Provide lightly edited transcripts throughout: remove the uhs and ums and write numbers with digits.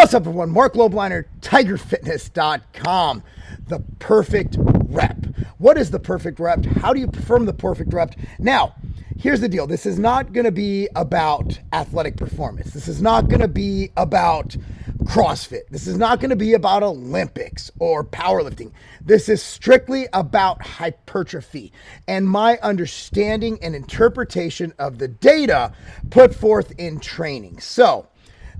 What's up, everyone? Mark Lobliner, TigerFitness.com. The perfect rep. What is the perfect rep? How do you perform the perfect rep? Now, here's the deal. This is not going to be about athletic performance. This is not going to be about CrossFit. This is not going to be about Olympics or powerlifting. This is strictly about hypertrophy and my understanding and interpretation of the data put forth in training. So,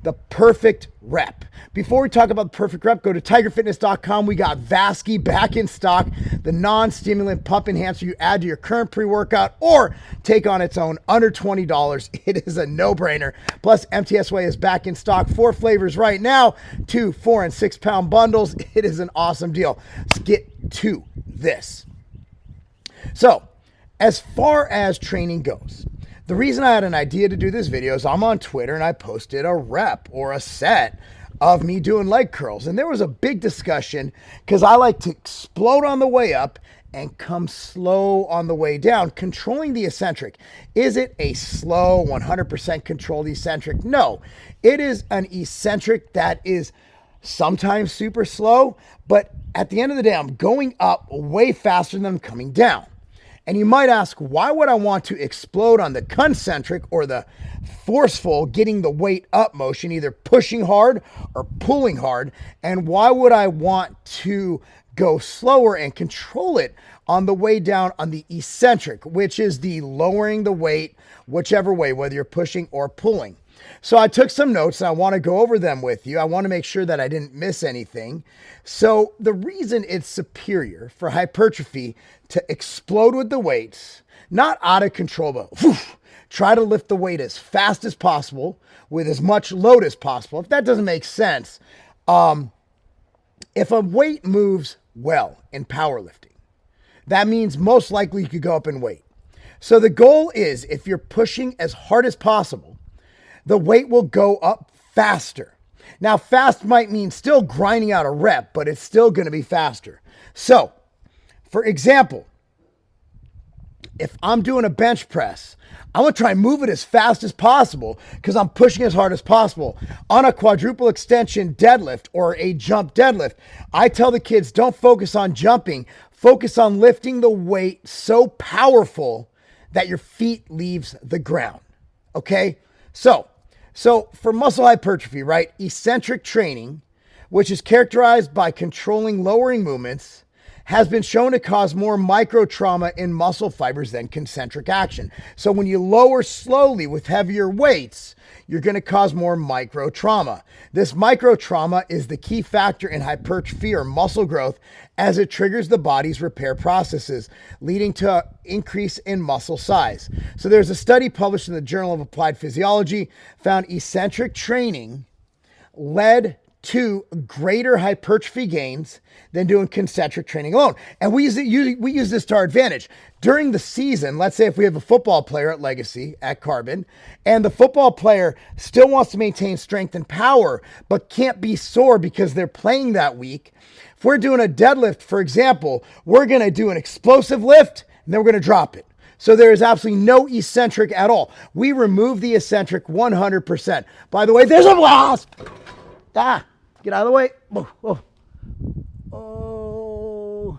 the perfect rep. Before we talk about the perfect rep, go to TigerFitness.com. We got Vasky back in stock, the non-stimulant pump enhancer you add to your current pre-workout or take on its own under $20. It is a no-brainer. Plus, MTSY is back in stock. 4 flavors right now, 2, 4, and 6 pound bundles. It is an awesome deal. Let's get to this. So, as far as training goes, the reason I had an idea to do this video is I'm on Twitter and I posted a rep or a set of me doing leg curls. And there was a big discussion because I like to explode on the way up and come slow on the way down, controlling the eccentric. Is it a slow 100% controlled eccentric? No, it is an eccentric that is sometimes super slow, but at the end of the day, I'm going up way faster than I'm coming down. And you might ask, why would I want to explode on the concentric or the forceful getting the weight up motion, either pushing hard or pulling hard? And why would I want to go slower and control it on the way down on the eccentric, which is the lowering the weight, whichever way, whether you're pushing or pulling? So I took some notes and I want to go over them with you. I want to make sure that I didn't miss anything. So the reason it's superior for hypertrophy to explode with the weights, not out of control, but try to lift the weight as fast as possible with as much load as possible. If that doesn't make sense, if a weight moves well in powerlifting, that means most likely you could go up in weight. So the goal is if you're pushing as hard as possible, the weight will go up faster. Now, fast might mean still grinding out a rep, but it's still going to be faster. So, for example, if I'm doing a bench press, I'm going to try and move it as fast as possible because I'm pushing as hard as possible. On a quadruple extension deadlift or a jump deadlift, I tell the kids, don't focus on jumping. Focus on lifting the weight so powerful that your feet leaves the ground. Okay? So for muscle hypertrophy, right, eccentric training, which is characterized by controlling lowering movements, has been shown to cause more micro trauma in muscle fibers than concentric action. So when you lower slowly with heavier weights, you're going to cause more micro trauma. This micro trauma is the key factor in hypertrophy or muscle growth as it triggers the body's repair processes, leading to an increase in muscle size. So there's a study published in the Journal of Applied Physiology found eccentric training led to greater hypertrophy gains than doing concentric training alone. And we use this to our advantage. During the season, let's say if we have a football player at Legacy, at Carbon, and the football player still wants to maintain strength and power, but can't be sore because they're playing that week. If we're doing a deadlift, for example, we're going to do an explosive lift, and then we're going to drop it. So there is absolutely no eccentric at all. We remove the eccentric 100%. By the way, there's a wasp. Get out of the way. Oh.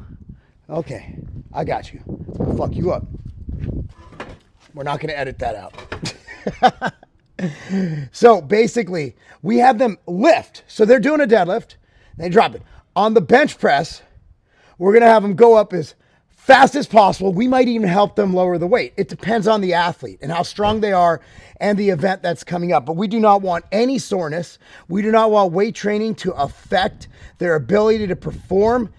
Okay, I got you. I'll fuck you up. We're not going to edit that out. So basically, we have them lift. So they're doing a deadlift. They drop it. On the bench press, we're going to have them go up as fast as possible. We might even help them lower the weight. It depends on the athlete and how strong they are and the event that's coming up. But we do not want any soreness. We do not want weight training to affect their ability to perform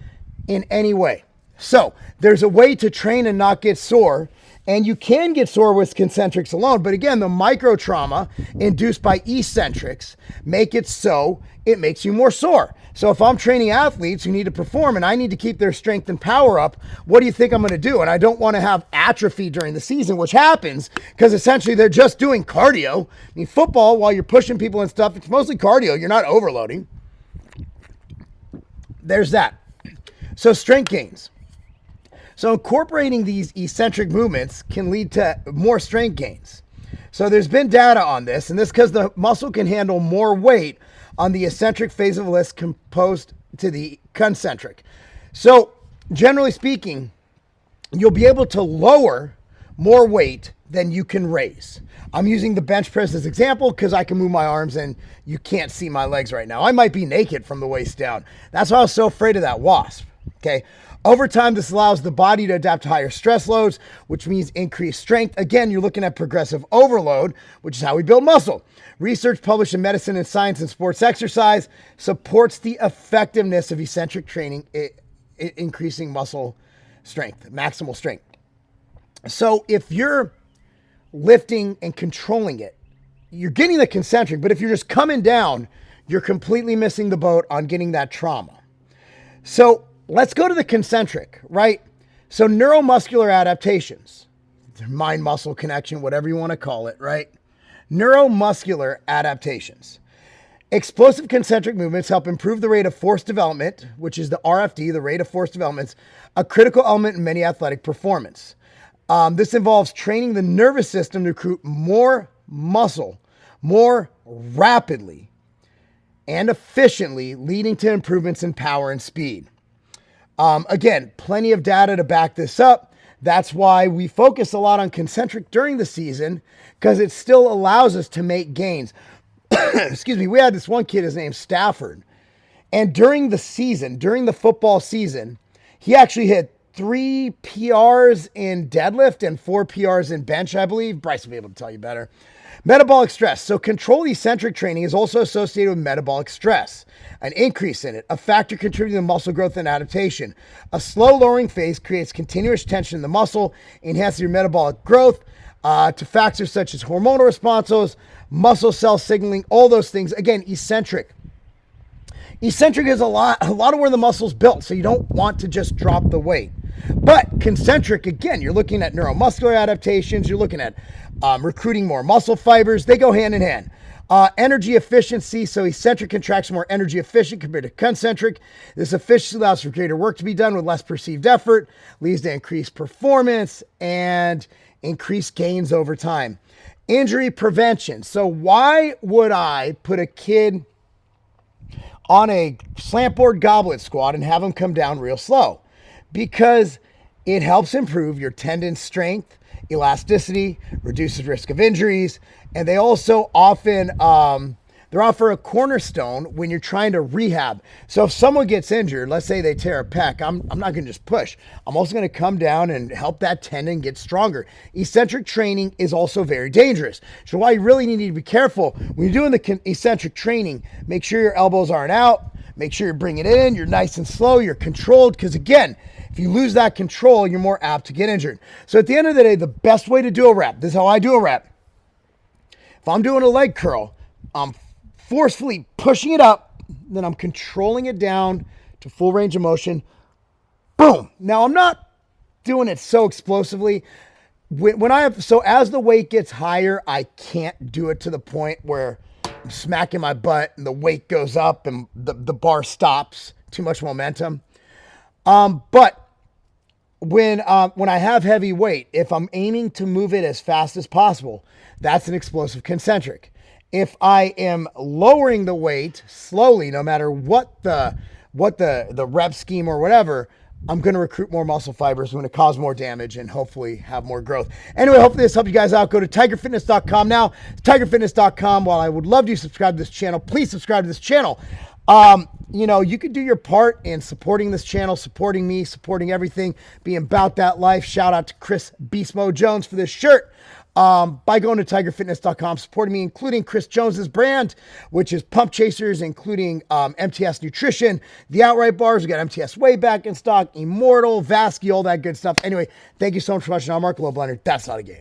in any way. So there's a way to train and not get sore. And you can get sore with concentrics alone. But again, the micro trauma induced by eccentrics make it so it makes you more sore. So if I'm training athletes who need to perform and I need to keep their strength and power up, what do you think I'm going to do? And I don't want to have atrophy during the season, which happens because essentially they're just doing cardio. I mean, football, while you're pushing people and stuff, it's mostly cardio. You're not overloading. There's that. So strength gains. So incorporating these eccentric movements can lead to more strength gains. So there's been data on this, and this because the muscle can handle more weight on the eccentric phase of the list composed to the concentric. So generally speaking, you'll be able to lower more weight than you can raise. I'm using the bench press as example because I can move my arms and you can't see my legs right now. I might be naked from the waist down. That's why I was so afraid of that wasp. Okay. Over time, this allows the body to adapt to higher stress loads, which means increased strength. Again, you're looking at progressive overload, which is how we build muscle. Research published in Medicine and Science and Sports Exercise supports the effectiveness of eccentric training, increasing muscle strength, maximal strength. So if you're lifting and controlling it, you're getting the concentric, but if you're just coming down, you're completely missing the boat on getting that trauma. So let's go to the concentric, right? So neuromuscular adaptations, mind-muscle connection, whatever you want to call it, right? Neuromuscular adaptations. Explosive concentric movements help improve the rate of force development, which is the RFD, the rate of force development, a critical element in many athletic performance. This involves training the nervous system to recruit more muscle more rapidly and efficiently, leading to improvements in power and speed. Again, plenty of data to back this up. That's why we focus a lot on concentric during the season, because it still allows us to make gains. Excuse me. We had this one kid, his name's Stafford. And during the season, during the football season, he actually hit 3 PRs in deadlift and 4 PRs in bench, I believe. Bryce will be able to tell you better. Metabolic stress. So controlled eccentric training is also associated with metabolic stress, an increase in it, a factor contributing to muscle growth and adaptation. A slow lowering phase creates continuous tension in the muscle, enhances your metabolic growth to factors such as hormonal responses, muscle cell signaling, all those things. Again, eccentric. Eccentric is a lot of where the muscle's built, so you don't want to just drop the weight. But concentric, again, you're looking at neuromuscular adaptations, you're looking at recruiting more muscle fibers. They go hand in hand. Energy efficiency, so eccentric contracts more energy efficient compared to concentric. This efficiency allows for greater work to be done with less perceived effort, leads to increased performance and increased gains over time. Injury prevention. So why would I put a kid on a slant board goblet squat and have them come down real slow? Because it helps improve your tendon strength, elasticity, reduces risk of injuries, and they also often they're offer a cornerstone when you're trying to rehab. So if someone gets injured, let's say they tear a pec, I'm not going to just push. I'm also going to come down and help that tendon get stronger. Eccentric training is also very dangerous. So why you really need to be careful when you're doing the eccentric training, make sure your elbows aren't out, make sure you're bringing it in, you're nice and slow, you're controlled, because again, if you lose that control, you're more apt to get injured. So at the end of the day, the best way to do a rep, this is how I do a rep. If I'm doing a leg curl, I'm forcefully pushing it up, then I'm controlling it down to full range of motion. Boom. Now I'm not doing it so explosively. So as the weight gets higher, I can't do it to the point where I'm smacking my butt and the weight goes up and the bar stops. Too much momentum. But when I have heavy weight, if I'm aiming to move it as fast as possible, that's an explosive concentric. If I am lowering the weight slowly, no matter what the rep scheme or whatever, I'm going to recruit more muscle fibers, I'm going to cause more damage and hopefully have more growth. Anyway, hopefully this helped you guys out. Go to tigerfitness.com now. It's tigerfitness.com. While I would love to subscribe to this channel, please subscribe to this channel. You could do your part in supporting this channel, supporting me, supporting everything, being about that life. Shout out to Chris Beast Mode Jones for this shirt. By going to tigerfitness.com, supporting me, including Chris Jones's brand, which is Pump Chasers, including MTS Nutrition, the Outright Bars. We got MTS way back in stock, Immortal, Vasky, all that good stuff. Anyway, thank you so much for watching. I'm Mark Low Blender. That's not a game.